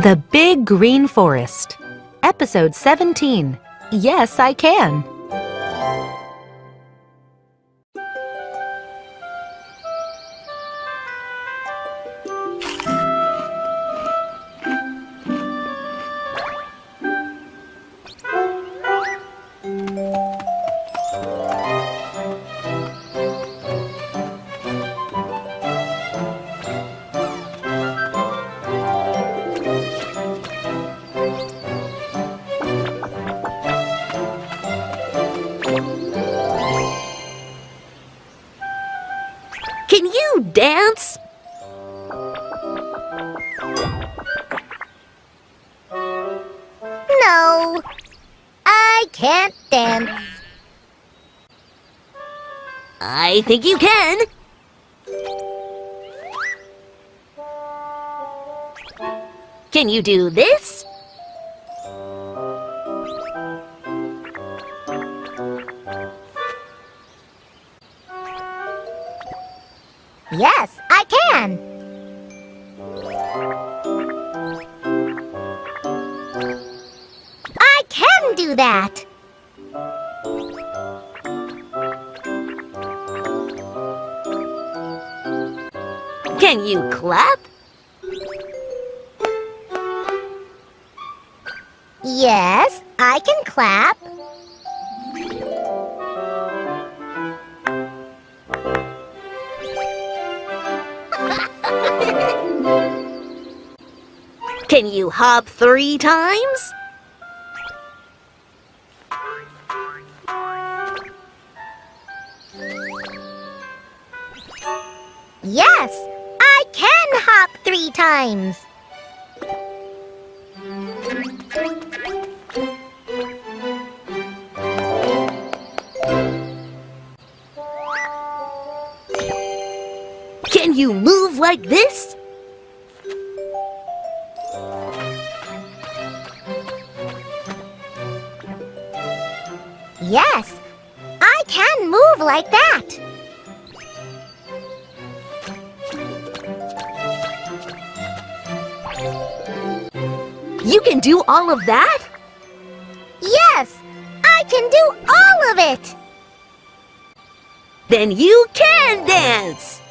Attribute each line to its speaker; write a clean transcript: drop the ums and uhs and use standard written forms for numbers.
Speaker 1: The Big Green Forest, Episode 17. Yes, I can.
Speaker 2: Can you dance?
Speaker 3: No, I can't dance.
Speaker 2: I think you can. Can you do this?
Speaker 3: Yes, I can. I can do that.
Speaker 2: Can you clap?
Speaker 3: Yes, I can clap.
Speaker 2: Can you hop 3 times?
Speaker 3: Yes, I can hop 3 times.
Speaker 2: Can you move like this?
Speaker 3: Yes, I can move like that.
Speaker 2: You can do all of that?
Speaker 3: Yes, I can do all of it.
Speaker 2: Then you can dance!